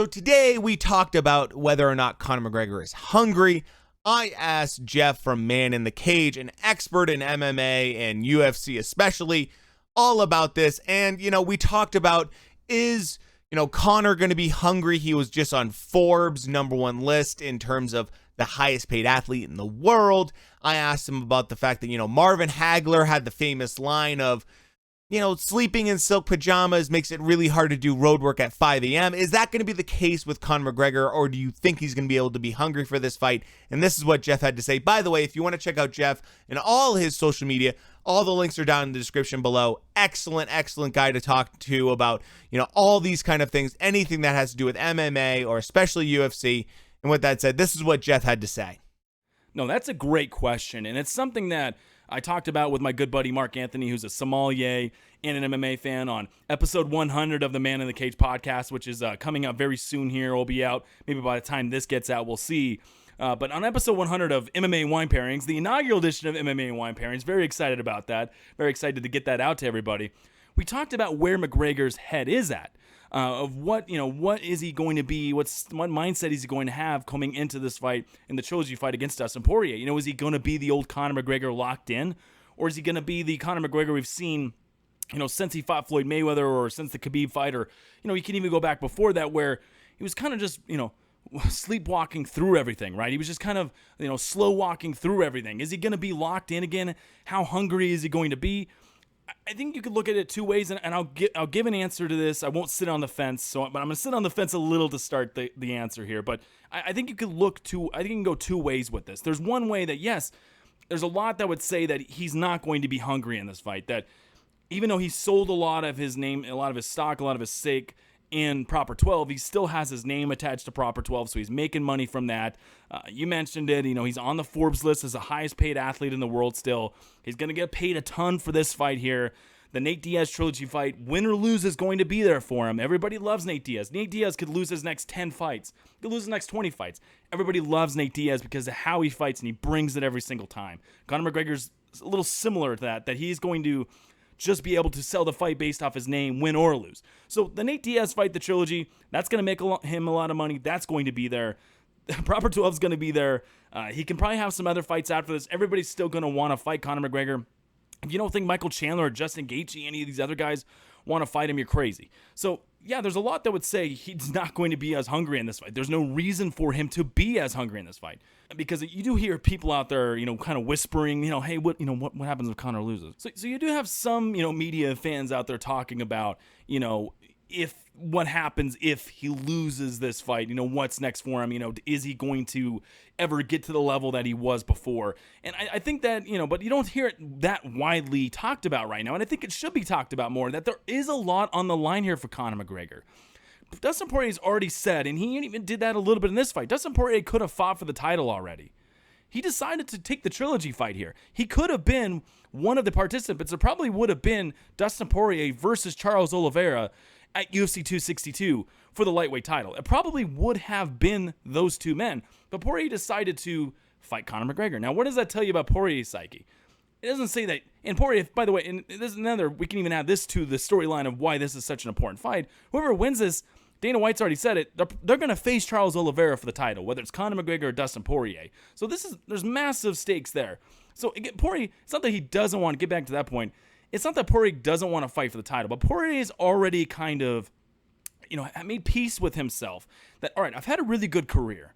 So today we talked about whether or not Conor McGregor is hungry. I asked Jeff from Man in the Cage, an expert in MMA and UFC especially, all about this. And, we talked about, is, Conor going to be hungry? He was just on Forbes' #1 list in terms of the highest paid athlete in the world. I asked him about the fact that, Marvin Hagler had the famous line of, sleeping in silk pajamas makes it really hard to do road work at 5 a.m. Is that going to be the case with Conor McGregor, or do you think he's going to be able to be hungry for this fight? And this is what Jeff had to say. By the way, if you want to check out Jeff and all his social media, all the links are down in the description below. Excellent guy to talk to about, all these kind of things, anything that has to do with MMA or especially UFC. And with that said, this is what Jeff had to say. No, that's a great question, and it's something that I talked about with my good buddy Mark Anthony, who's a sommelier and an MMA fan, on episode 100 of the Man in the Cage podcast, which is coming out very soon here. It'll be out maybe by the time this gets out, we'll see. But on episode 100 of MMA Wine Pairings, the inaugural edition of MMA Wine Pairings, very excited about that, very excited to get that out to everybody. We talked about where McGregor's head is at. Of what is he going to be? What mindset is he going to have coming into this fight, in the trilogy fight against Dustin Poirier? Is he going to be the old Conor McGregor locked in, or is he going to be the Conor McGregor we've seen, since he fought Floyd Mayweather, or since the Khabib fight, or you can even go back before that, where he was kind of just sleepwalking through everything, right? He was just kind of slow walking through everything. Is he going to be locked in again? How hungry is he going to be? I think you could look at it two ways, and I'll give an answer to this. I won't sit on the fence, but I'm going to sit on the fence a little to start the answer here. But I think you could I think you can go two ways with this. There's one way that, yes, there's a lot that would say that he's not going to be hungry in this fight. That even though he sold a lot of his name, a lot of his stock, a lot of his stake in Proper 12, he still has his name attached to Proper 12, so he's making money from that. You mentioned it, he's on the Forbes list as the highest paid athlete in the world still. He's going to get paid a ton for this fight here. The Nate Diaz trilogy fight, win or lose, is going to be there for him. Everybody loves Nate Diaz. Nate Diaz could lose his next 10 fights. He could lose his next 20 fights. Everybody loves Nate Diaz because of how he fights, and he brings it every single time. Conor McGregor's a little similar to that he's going to just be able to sell the fight based off his name, win or lose. So the Nate Diaz fight, the trilogy, that's going to make him a lot of money. That's going to be there. Proper 12 is going to be there. He can probably have some other fights after this. Everybody's still going to want to fight Conor McGregor. If you don't think Michael Chandler or Justin Gaethje, any of these other guys, want to fight him, you're crazy. So, yeah, there's a lot that would say he's not going to be as hungry in this fight. There's no reason for him to be as hungry in this fight. Because you do hear people out there, kind of whispering, hey, what happens if Conor loses? So you do have some, media fans out there talking about, if what happens if he loses this fight, what's next for him, is he going to ever get to the level that he was before? And I think that, but you don't hear it that widely talked about right now. And I think it should be talked about more, that there is a lot on the line here for Conor McGregor. Dustin Poirier's already said, and he even did that a little bit in this fight, Dustin Poirier could have fought for the title already. He decided to take the trilogy fight here. He could have been one of the participants. It probably would have been Dustin Poirier versus Charles Oliveira at UFC 262 for the lightweight title. It probably would have been those two men, but Poirier decided to fight Conor McGregor. Now, what does that tell you about Poirier's psyche? It doesn't say that. And Poirier, by the way, and there's another, we can even add this to the storyline of why this is such an important fight. Whoever wins this, Dana White's already said it, they're going to face Charles Oliveira for the title, whether it's Conor McGregor or Dustin Poirier. So there's massive stakes there. So again, Poirier, it's not that he doesn't want to get back to that point. It's not that Poirier doesn't want to fight for the title, but Poirier is already kind of, made peace with himself that, all right, I've had a really good career.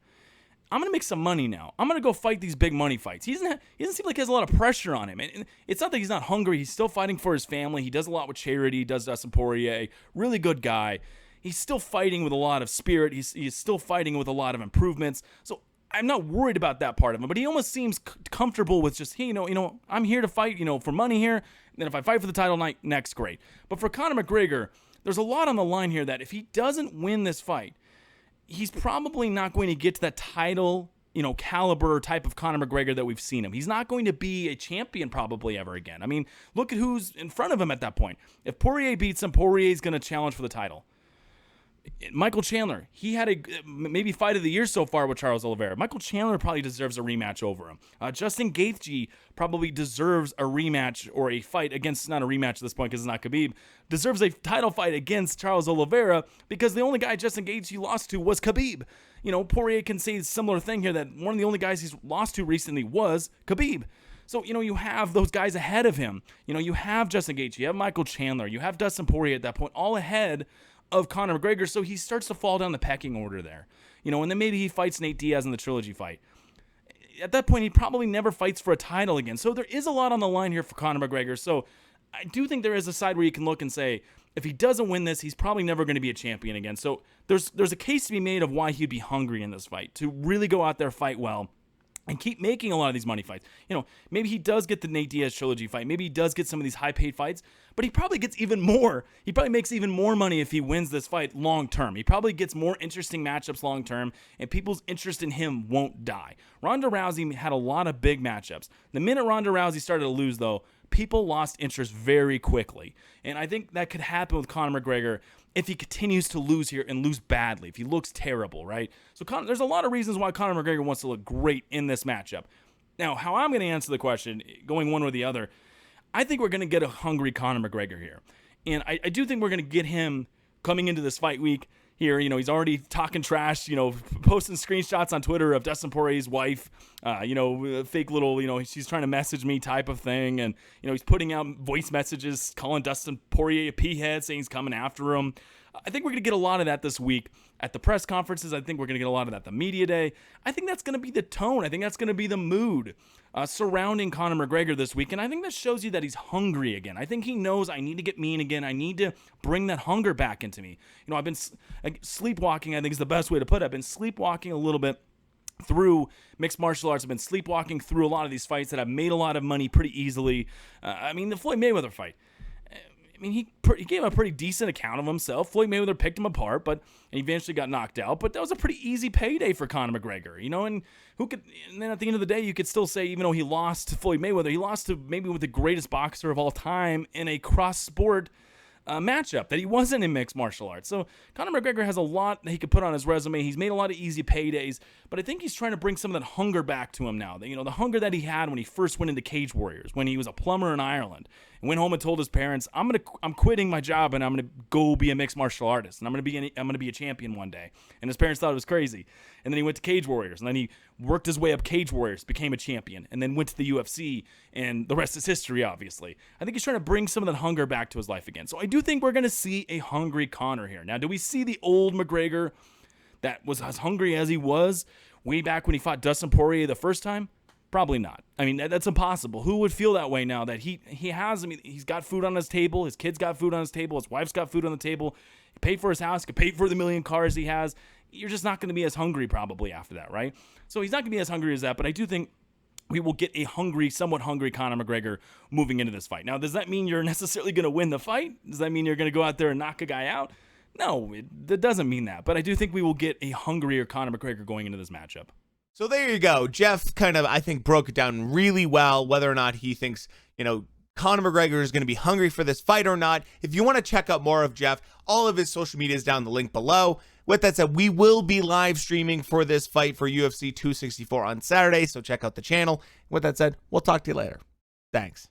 I'm going to make some money now. I'm going to go fight these big money fights. He doesn't seem like he has a lot of pressure on him. And it's not that he's not hungry. He's still fighting for his family. He does a lot with charity. He does Dustin Poirier. Really good guy. He's still fighting with a lot of spirit. He's still fighting with a lot of improvements. So I'm not worried about that part of him. But he almost seems comfortable with just, hey, I'm here to fight, for money here. And then if I fight for the title next, great. But for Conor McGregor, there's a lot on the line here that if he doesn't win this fight, he's probably not going to get to that title, caliber type of Conor McGregor that we've seen him. He's not going to be a champion probably ever again. I mean, look at who's in front of him at that point. If Poirier beats him, Poirier's going to challenge for the title. Michael Chandler, he had a maybe fight of the year so far with Charles Oliveira. Michael Chandler probably deserves a rematch over him. Justin Gaethje probably deserves a rematch or a fight against, not a rematch at this point because it's not Khabib, deserves a title fight against Charles Oliveira because the only guy Justin Gaethje lost to was Khabib. Poirier can say a similar thing here, that one of the only guys he's lost to recently was Khabib. So, you have those guys ahead of him. You have Justin Gaethje, you have Michael Chandler, you have Dustin Poirier at that point, all ahead of Conor McGregor, so he starts to fall down the pecking order there. And then maybe he fights Nate Diaz in the trilogy fight. At that point, he probably never fights for a title again. So there is a lot on the line here for Conor McGregor. So I do think there is a side where you can look and say, if he doesn't win this, he's probably never going to be a champion again. So there's a case to be made of why he'd be hungry in this fight, to really go out there, fight well, and keep making a lot of these money fights. Maybe he does get the Nate Diaz trilogy fight. Maybe he does get some of these high-paid fights, but he probably gets even more. He probably makes even more money if he wins this fight long-term. He probably gets more interesting matchups long-term, and people's interest in him won't die. Ronda Rousey had a lot of big matchups. The minute Ronda Rousey started to lose, though, people lost interest very quickly. And I think that could happen with Conor McGregor if he continues to lose here and lose badly, if he looks terrible, right? So there's a lot of reasons why Conor McGregor wants to look great in this matchup. Now, how I'm going to answer the question, going one or the other, I think we're going to get a hungry Conor McGregor here. And I do think we're going to get him coming into this fight week here. He's already talking trash, posting screenshots on Twitter of Dustin Poirier's wife, fake little, she's trying to message me type of thing. And, he's putting out voice messages, calling Dustin Poirier a pea-head, saying he's coming after him. I think we're going to get a lot of that this week at the press conferences. I think we're going to get a lot of that at the media day. I think that's going to be the tone. I think that's going to be the mood surrounding Conor McGregor this week. And I think that shows you that he's hungry again. I think he knows, I need to get mean again. I need to bring that hunger back into me. I've been sleepwalking, I think is the best way to put it. I've been sleepwalking a little bit through mixed martial arts. I've been sleepwalking through a lot of these fights that I've made a lot of money pretty easily. The Floyd Mayweather fight, he gave a pretty decent account of himself. Floyd Mayweather picked him apart, and he eventually got knocked out. But that was a pretty easy payday for Conor McGregor, and then at the end of the day, you could still say, even though he lost to Floyd Mayweather, he lost to maybe with the greatest boxer of all time in a cross-sport matchup that he wasn't in mixed martial arts. So Conor McGregor has a lot that he could put on his resume. He's made a lot of easy paydays, but I think he's trying to bring some of that hunger back to him now. The hunger that he had when he first went into Cage Warriors, when he was a plumber in Ireland, and went home and told his parents, "I'm quitting my job and I'm gonna go be a mixed martial artist, and I'm gonna be a champion one day." And his parents thought it was crazy. And then he went to Cage Warriors, and then he worked his way up Cage Warriors, became a champion, and then went to the UFC, and the rest is history, obviously. I think he's trying to bring some of that hunger back to his life again. So I do think we're going to see a hungry Conor here. Now, do we see the old McGregor that was as hungry as he was way back when he fought Dustin Poirier the first time? Probably not. That's impossible. Who would feel that way now that he has, he's got food on his table, his kids got food on his table, his wife's got food on the table, he paid for his house, he could pay for the million cars he has. You're just not going to be as hungry probably after that, right? So he's not going to be as hungry as that, but I do think we will get a somewhat hungry Conor McGregor moving into this fight. Now, does that mean you're necessarily going to win the fight? Does that mean you're going to go out there and knock a guy out? No, that doesn't mean that. But I do think we will get a hungrier Conor McGregor going into this matchup. So there you go. Jeff kind of, I think, broke it down really well, whether or not he thinks, Conor McGregor is going to be hungry for this fight or not. If you want to check out more of Jeff, all of his social media is down the link below. With that said, we will be live streaming for this fight for UFC 264 on Saturday, so check out the channel. With that said, we'll talk to you later. Thanks.